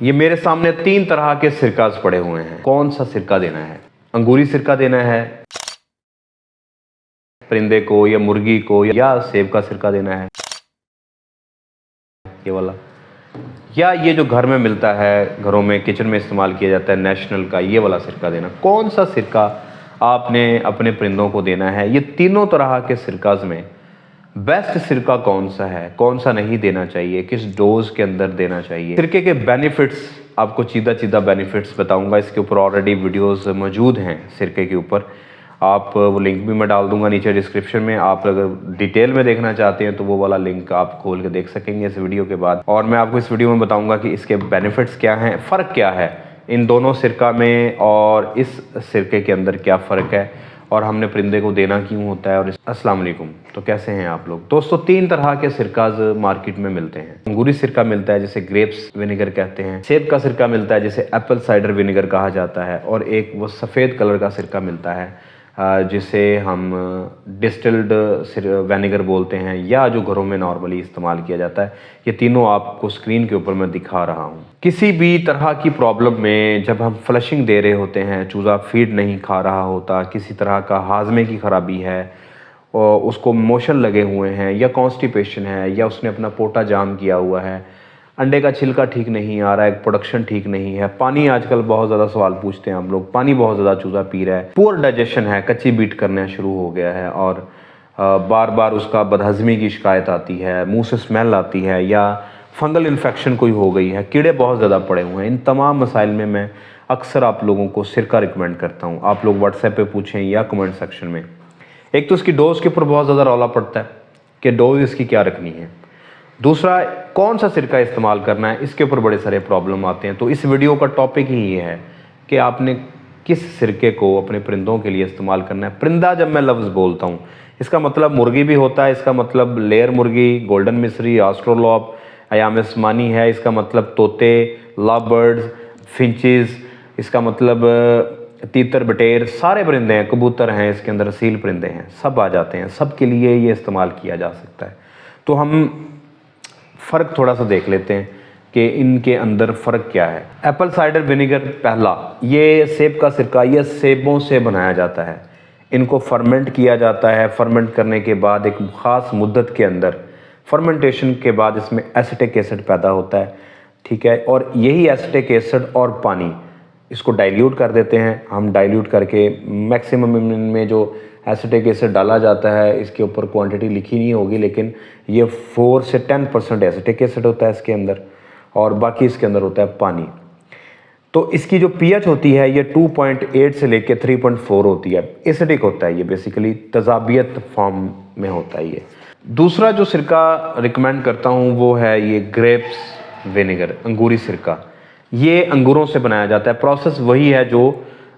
ये मेरे सामने 3 तरह के सिरकास पड़े हुए हैं। कौन सा सिरका देना है? अंगूरी सिरका देना है परिंदे को या मुर्गी को, या सेब का सिरका देना है ये वाला, या ये जो घर में मिलता है, घरों में किचन में इस्तेमाल किया जाता है नेशनल का, ये वाला सिरका देना। कौन सा सिरका आपने अपने परिंदों को देना है? ये तीनों तरह के सिरकाज में बेस्ट सिरका कौन सा है, कौन सा नहीं देना चाहिए, किस डोज के अंदर देना चाहिए। सिरके के बेनिफिट्स आपको सीधा बेनिफिट्स बताऊंगा। इसके ऊपर ऑलरेडी वीडियोस मौजूद हैं सिरके के ऊपर, आप वो लिंक भी मैं डाल दूंगा नीचे डिस्क्रिप्शन में। आप अगर डिटेल में देखना चाहते हैं तो वो वाला लिंक आप खोल के देख सकेंगे इस वीडियो के बाद। और मैं आपको इस वीडियो में बताऊंगा कि इसके बेनिफिट्स क्या हैं, फ़र्क क्या है इन दोनों सिरका में और इस सिरके के अंदर क्या फ़र्क है, और हमने परिंदे को देना क्यों होता है। और अस्सलाम वालेकुम, तो कैसे हैं आप लोग दोस्तों? 3 तरह के सिरकाज मार्केट में मिलते हैं। अंगूरी सिरका मिलता है जिसे ग्रेप्स विनेगर कहते हैं, सेब का सिरका मिलता है जिसे एप्पल साइडर विनेगर कहा जाता है, और एक वो सफ़ेद कलर का सिरका मिलता है जिसे हम डिस्टिल्ड विनेगर बोलते हैं, या जो घरों में नॉर्मली इस्तेमाल किया जाता है। ये तीनों आपको स्क्रीन के ऊपर मैं दिखा रहा हूँ। किसी भी तरह की प्रॉब्लम में जब हम फ्लशिंग दे रहे होते हैं, चूज़ा फीड नहीं खा रहा होता, किसी तरह का हाजमे की ख़राबी है, और उसको मोशन लगे हुए हैं, या कॉन्स्टिपेशन है, या उसने अपना पोटा जाम किया हुआ है, अंडे का छिलका ठीक नहीं आ रहा है, प्रोडक्शन ठीक नहीं है, पानी आजकल बहुत ज़्यादा सवाल पूछते हैं हम लोग, पानी बहुत ज़्यादा चूज़ा पी रहा है, पुअर डाइजेशन है, कच्ची बीट करना शुरू हो गया है, और बार बार उसका बदहज़मी की शिकायत आती है, मुंह से स्मेल आती है, या फंगल इन्फेक्शन कोई हो गई है, कीड़े बहुत ज़्यादा पड़े हुए हैं। इन तमाम मसाइल में मैं अक्सर आप लोगों को सिरका रिकमेंड करता हूँ। आप लोग व्हाट्सएप पे पूछें या कमेंट सेक्शन में। एक तो इसकी डोज़ के ऊपर बहुत ज़्यादा रौला पड़ता है कि डोज़ इसकी क्या रखनी है। दूसरा, कौन सा सिरका इस्तेमाल करना है, इसके ऊपर बड़े सारे प्रॉब्लम आते हैं। तो इस वीडियो का टॉपिक ही ये है कि आपने किस सिरके को अपने परिंदों के लिए इस्तेमाल करना है। परिंदा जब मैं लफ्ज़ बोलता हूँ, इसका मतलब मुर्गी भी होता है, इसका मतलब लेयर मुर्गी, गोल्डन मिसरी, ऑस्ट्रोलॉप, अयाम आसमानी है, इसका मतलब तोते, लव बर्ड्स, फिंचेस, इसका मतलब तीतर बटेर, सारे परिंदे हैं, कबूतर हैं, इसके अंदर असील परिंदे हैं, सब आ जाते हैं। सब के लिए ये इस्तेमाल किया जा सकता है। तो हम फ़र्क थोड़ा सा देख लेते हैं कि इनके अंदर फ़र्क क्या है। एप्पल साइडर विनेगर पहला, ये सेब का सिरका, ये सेबों से बनाया जाता है। इनको फर्मेंट किया जाता है। फर्मेंट करने के बाद एक ख़ास मुद्दत के अंदर, फर्मेंटेशन के बाद इसमें एसिटिक एसिड पैदा होता है, ठीक है। और यही एसिटिक एसिड और पानी इसको डाइल्यूट कर देते हैं। हम डाइल्यूट करके मैक्सिमम में जो एसिटिक एसिड डाला जाता है, इसके ऊपर क्वांटिटी लिखी नहीं होगी, लेकिन ये 4 से 10% एसिटिक एसिड होता है इसके अंदर, और बाकी इसके अंदर होता है पानी। तो इसकी जो पीएच होती है ये 2.8 से लेके 3.4 होती है। एसिडिक होता है ये, बेसिकली तजाबियत फॉर्म में होता है ये। दूसरा जो सिरका रिकमेंड करता हूँ वो है ये ग्रेप्स विनेगर, अंगूरी सिरका। ये अंगूरों से बनाया जाता है। प्रोसेस वही है जो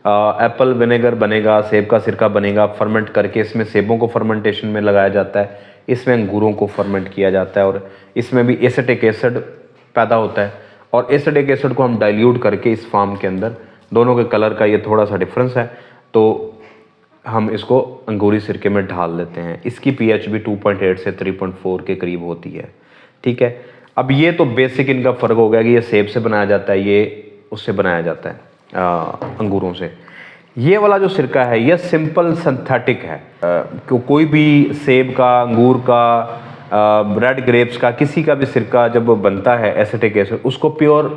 एप्पल विनेगर बनेगा, सेब का सिरका बनेगा, फर्मेंट करके इसमें सेबों को फर्मेंटेशन में लगाया जाता है, इसमें अंगूरों को फर्मेंट किया जाता है, और इसमें भी एसिटिक एसिड पैदा होता है, और एसिटिक एसिड को हम डाइल्यूट करके इस फार्म के अंदर, दोनों के कलर का ये थोड़ा सा डिफरेंस है, तो हम इसको अंगूरी सिरके में ढाल लेते हैं। इसकी पीएच भी 2.8 से 3.4 के करीब होती है, ठीक है। अब ये तो बेसिक इनका फ़र्क हो गया कि ये सेब से बनाया जाता है, ये उससे बनाया जाता है अंगूरों से। ये वाला जो सिरका है ये सिंपल सिंथेटिक है। कोई भी सेब का, अंगूर का, रेड ग्रेप्स का, किसी का भी सिरका जब बनता है एसिटिक एसिड, उसको प्योर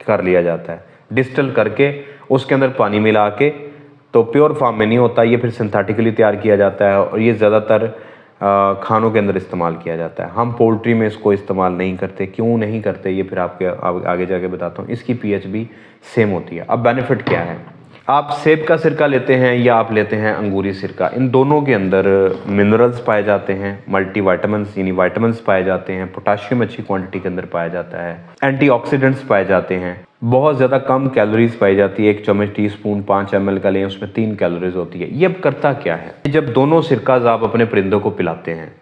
कर लिया जाता है, डिस्टिल करके उसके अंदर पानी मिला के। तो प्योर फॉर्म में नहीं होता, ये फिर सिंथेटिकली तैयार किया जाता है, और ये ज़्यादातर खानों के अंदर इस्तेमाल किया जाता है। हम पोल्ट्री में इसको इस्तेमाल नहीं करते। क्यों नहीं करते ये फिर आपके आगे जाके बताता हूँ। इसकी पीएच भी सेम होती है। अब बेनिफिट क्या है, आप सेब का सिरका लेते हैं या आप लेते हैं अंगूरी सिरका, इन दोनों के अंदर मिनरल्स पाए जाते हैं, मल्टीविटामिन्स यानी विटामिन्स पाए जाते हैं, पोटाशियम अच्छी क्वांटिटी के अंदर पाया जाता है, एंटीऑक्सीडेंट्स पाए जाते हैं, बहुत ज़्यादा कम कैलोरीज पाई जाती है। 1 चम्मच टीस्पून 5 ml का लें, उसमें 3 कैलोरीज होती है। ये अब करता क्या है, जब दोनों सिरकाज आप अपने परिंदों को पिलाते हैं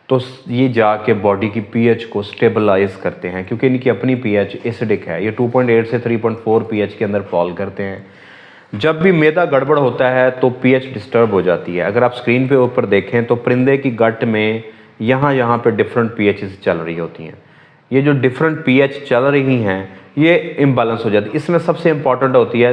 तो ये जाके बॉडी की पीएच को स्टेबलाइज करते हैं, क्योंकि इनकी अपनी पीएच एसिडिक है। ये 2.8 से 3.4 पीएच के अंदर फॉल करते हैं। जब भी मैदा गड़बड़ होता है तो पीएच डिस्टर्ब हो जाती है। अगर आप स्क्रीन पे ऊपर देखें तो परिंदे की गट में यहाँ पे डिफरेंट पीएचेस चल रही होती हैं। ये जो डिफरेंट पीएच चल रही हैं, ये इम्बैलेंस हो जाती है। इसमें सबसे इंपॉर्टेंट होती है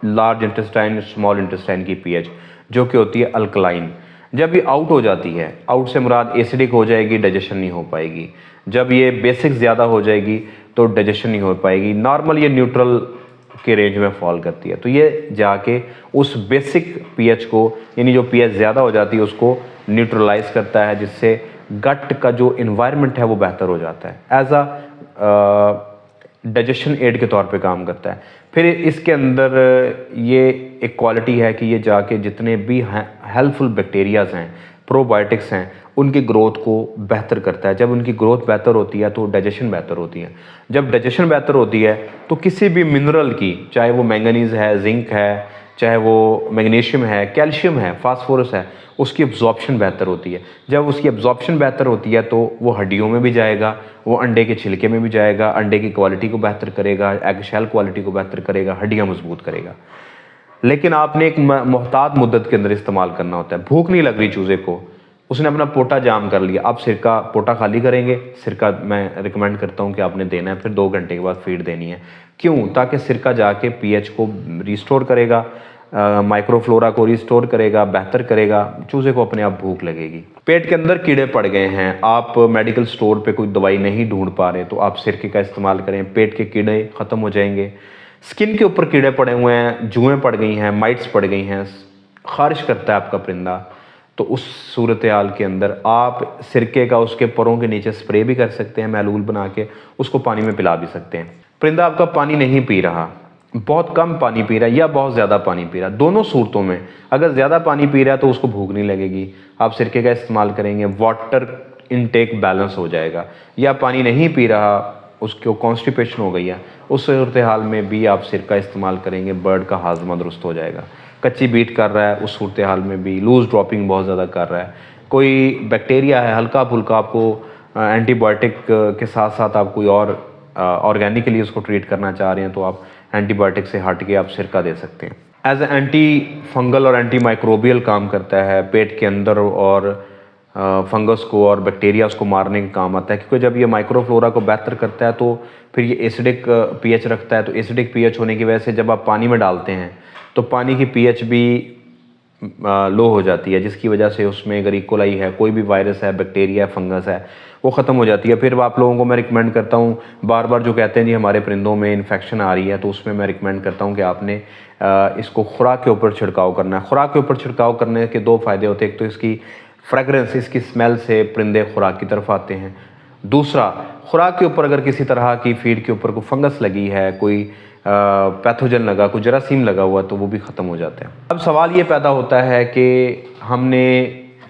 लार्ज इंटेस्टाइन स्मॉल इंटेस्टाइन की पीएच, जो कि होती है अल्कलाइन। जब ये आउट हो जाती है, आउट से मुराद एसिडिक हो जाएगी, डाइजेशन नहीं हो पाएगी। जब ये बेसिक ज़्यादा हो जाएगी तो डाइजेशन नहीं हो पाएगी। नॉर्मल ये न्यूट्रल के रेंज में फॉल करती है। तो ये जाके उस बेसिक पीएच को, यानी जो पीएच ज़्यादा हो जाती है उसको न्यूट्रलाइज करता है, जिससे गट का जो इन्वायरमेंट है वो बेहतर हो जाता है। एज अ डाइजेशन एड के तौर पे काम करता है। फिर इसके अंदर ये एक क्वालिटी है कि ये जाके जितने भी हेल्पफुल बैक्टीरियाज हैं, प्रोबायोटिक्स हैं, उनकी ग्रोथ को बेहतर करता है। जब उनकी ग्रोथ बेहतर होती है तो डाइजेशन बेहतर होती है। जब डाइजेशन बेहतर होती है तो किसी भी मिनरल की, चाहे वो मैंगनीज़ है, जिंक है, चाहे वो मैग्नीशियम है, कैल्शियम है, फास्फोरस है, उसकी एब्जॉर्प्शन बेहतर होती है। जब उसकी एब्जॉर्प्शन बेहतर होती है तो वो हड्डियों में भी जाएगा, वो अंडे के छिलके में भी जाएगा, अंडे की क्वालिटी को बेहतर करेगा, एग शेल क्वालिटी को बेहतर करेगा, हड्डियाँ मजबूत करेगा। लेकिन आपने एक मोहतात मुद्दत के अंदर इस्तेमाल करना होता है। भूख नहीं लग रही चूज़े को, उसने अपना पोटा जाम कर लिया, आप सिरका पोटा खाली करेंगे। सिरका मैं रिकमेंड करता हूँ कि आपने देना है, फिर 2 घंटे के बाद फीड देनी है। क्यों? ताकि सिरका जाके पीएच को रिस्टोर करेगा, माइक्रोफ्लोरा को रिस्टोर करेगा, बेहतर करेगा, चूज़े को अपने आप भूख लगेगी। पेट के अंदर कीड़े पड़ गए हैं, आप मेडिकल स्टोर पे कोई दवाई नहीं ढूंढ पा रहे, तो आप सिरके का इस्तेमाल करें, पेट के कीड़े ख़त्म हो जाएंगे। स्किन के ऊपर कीड़े पड़े हुए हैं, जुएँ पड़ गई हैं, माइट्स पड़ गई हैं, खारिश करता है आपका परिंदा, तो उस सूरत हाल के अंदर आप सिरके का उसके परों के नीचे स्प्रे भी कर सकते हैं, महलूल बना के उसको पानी में पिला भी सकते हैं। परिंदा आपका पानी नहीं पी रहा, बहुत कम पानी पी रहा है या बहुत ज़्यादा पानी पी रहा है, दोनों सूरतों में अगर ज़्यादा पानी पी रहा है तो उसको भूख नहीं लगेगी, आप सिरके का इस्तेमाल करेंगे, वाटर इनटेक बैलेंस हो जाएगा। या पानी नहीं पी रहा, उसको कॉन्स्टिपेशन हो गई है, उस सूरत हाल में भी आप सिरका इस्तेमाल करेंगे, बर्ड का हाजमा दुरुस्त हो जाएगा। कच्ची बीट कर रहा है, उस सूरत हाल में भी लूज़ ड्रॉपिंग बहुत ज़्यादा कर रहा है, कोई बैक्टीरिया है हल्का फुल्का, आपको एंटीबायोटिक के साथ साथ आप कोई और ऑर्गेनिकली उसको ट्रीट करना चाह रहे हैं, तो आप एंटीबायोटिक से हट के आप सिरका दे सकते हैं। एज एंटी फंगल और एंटी माइक्रोबियल काम करता है, पेट के अंदर और फंगस को और बैक्टीरियाज को मारने के काम आता है, क्योंकि जब ये माइक्रोफ्लोरा को बेहतर करता है तो फिर ये एसिडिक पीएच रखता है। तो एसिडिक पीएच होने की वजह से जब आप पानी में डालते हैं तो पानी की पीएच भी लो हो जाती है, जिसकी वजह से उसमें अगर इकोलाई है, कोई भी वायरस है, बैक्टीरिया है, फंगस है, वो ख़त्म हो जाती है। फिर आप लोगों को मैं रिकमेंड करता हूँ, बार बार जो कहते हैं जी हमारे परिंदों में इन्फेक्शन आ रही है, तो उसमें मैं रिकमेंड करता हूँ कि आपने इसको खुराक के ऊपर छिड़काव करना है। खुराक के ऊपर छिड़काव करने के 2 फ़ायदे होते हैं, एक तो इसकी फ्रेगरेंस, इसकी स्मेल से परिंदे खुराक की तरफ आते हैं। दूसरा, खुराक के ऊपर अगर किसी तरह की फीड के ऊपर कोई फंगस लगी है, कोई पैथोजन लगा, कोई जरासीम लगा हुआ, तो वो भी ख़त्म हो जाते हैं। अब सवाल ये पैदा होता है कि हमने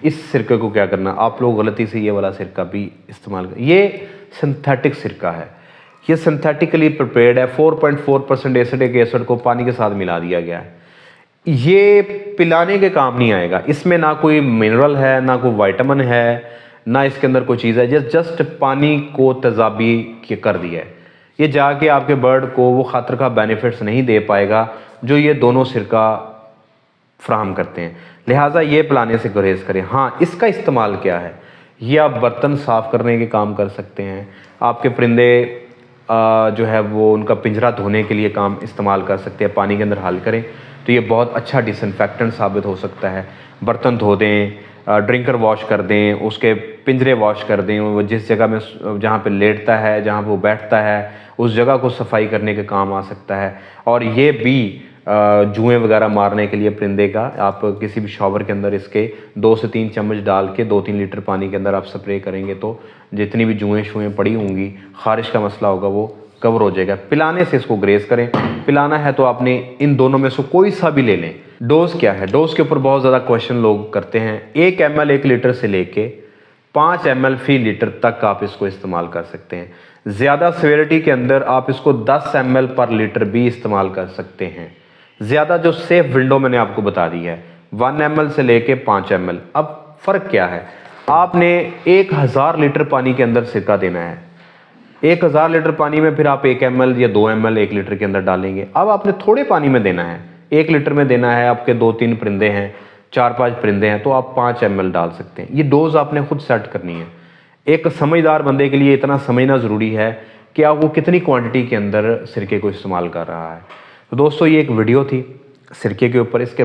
इस सिरके को क्या करना। आप लोग गलती से ये वाला सिरका भी इस्तेमाल कर, ये सिंथेटिक सिरका है, ये सिंथेटिकली प्रिपेयर्ड है। 4.4% एसिडिक एसिड को पानी के साथ मिला दिया गया है। ये पिलाने के काम नहीं आएगा, इसमें ना कोई मिनरल है, ना कोई विटामिन है, ना इसके अंदर कोई चीज़ है, जस्ट पानी को तेजाबी कर दिया है। ये जाके आपके बर्ड को वो खातर का बेनिफिट्स नहीं दे पाएगा जो ये दोनों सिरका फ्राहम करते हैं। लिहाजा ये पिलाने से गुरेज करें। हाँ, इसका इस्तेमाल क्या है, ये आप बर्तन साफ़ करने के काम कर सकते हैं, आपके परिंदे जो है वो उनका पिंजरा धोने के लिए काम इस्तेमाल कर सकते हैं। पानी के अंदर हल करें तो ये बहुत अच्छा डिसइंफेक्टेंट साबित हो सकता है। बर्तन धो दें, ड्रिंकर वॉश कर दें, उसके पिंजरे वॉश कर दें, वो जिस जगह में जहाँ पे लेटता है, जहाँ पे वो बैठता है, उस जगह को सफाई करने के काम आ सकता है। और ये भी जुएँ वगैरह मारने के लिए परिंदे का, आप किसी भी शॉवर के अंदर इसके 2 से 3 चम्मच डाल के 2-3 लीटर पानी के अंदर आप स्प्रे करेंगे तो जितनी भी जुएँ शुएँ पड़ी होंगी, खारिश का मसला होगा, वो कवर हो जाएगा। पिलाने से इसको ग्रेस करें। पिलाना है तो आपने इन दोनों में से कोई सा भी ले लें। डोज क्या है, डोज के ऊपर बहुत ज़्यादा क्वेश्चन लोग करते हैं। 1 ml 1 लीटर से लेके 5 ml फी लीटर तक आप इसको इस्तेमाल कर सकते हैं। ज़्यादा सेवेरिटी के अंदर आप इसको 10 ml पर लीटर भी इस्तेमाल कर सकते हैं। ज़्यादा जो सेफ विंडो मैंने आपको बता दी है 1 ml से लेके 5 ml। अब फ़र्क क्या है, आपने 1000 लीटर पानी के अंदर सिरका देना है। 1000 लीटर पानी में फिर आप 1 ml या 2 ml 1 लीटर के अंदर डालेंगे। अब आपने थोड़े पानी में देना है, 1 लीटर में देना है, आपके 2-3 परिंदे हैं, 4-5 परिंदे हैं, तो आप 5 ml डाल सकते हैं। ये डोज आपने खुद सेट करनी है। एक समझदार बंदे के लिए इतना समझना ज़रूरी है कि वो कितनी क्वांटिटी के अंदर सिरके को इस्तेमाल कर रहा है। तो दोस्तों ये एक वीडियो थी सिरके के ऊपर, इसके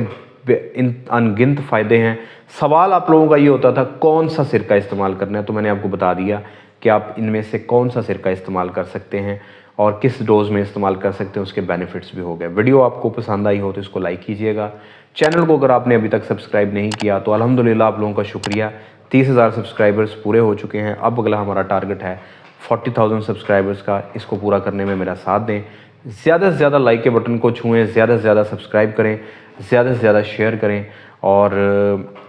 अनगिनत फ़ायदे हैं। सवाल आप लोगों का ये होता था कौन सा सिरका इस्तेमाल करना है, तो मैंने आपको बता दिया कि आप इनमें से कौन सा सिरका इस्तेमाल कर सकते हैं और किस डोज में इस्तेमाल कर सकते हैं, उसके बेनिफिट्स भी हो गए। वीडियो आपको पसंद आई हो तो इसको लाइक कीजिएगा। चैनल को अगर आपने अभी तक सब्सक्राइब नहीं किया तो अल्हम्दुलिल्लाह आप लोगों का शुक्रिया, 30,000 सब्सक्राइबर्स पूरे हो चुके हैं। अब अगला हमारा टारगेट है 40,000 सब्सक्राइबर्स का। इसको पूरा करने में मेरा साथ दें, ज़्यादा से ज़्यादा लाइक के बटन को छुएं, ज़्यादा से ज़्यादा सब्सक्राइब करें, ज़्यादा से ज़्यादा शेयर करें और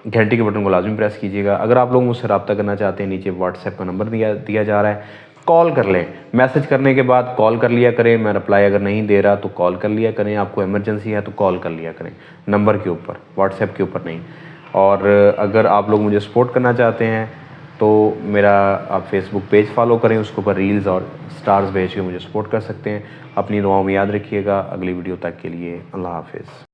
घंटी के बटन को लाजमी प्रेस कीजिएगा। अगर आप लोग मुझसे रब्ता करना चाहते हैं, नीचे व्हाट्सएप का नंबर दिया जा रहा है, कॉल कर लें। मैसेज करने के बाद कॉल कर लिया करें, मैं रिप्लाई अगर नहीं दे रहा तो कॉल कर लिया करें। आपको इमरजेंसी है तो कॉल कर लिया करें नंबर के ऊपर, व्हाट्सएप के ऊपर नहीं। और अगर आप लोग मुझे सपोर्ट करना चाहते हैं तो मेरा आप फेसबुक पेज फॉलो करें, उसके ऊपर रील्स और स्टार्स भेज के मुझे सपोर्ट कर सकते हैं। अपनी दुआओं में याद रखिएगा। अगली वीडियो तक के लिए अल्लाह हाफिज़।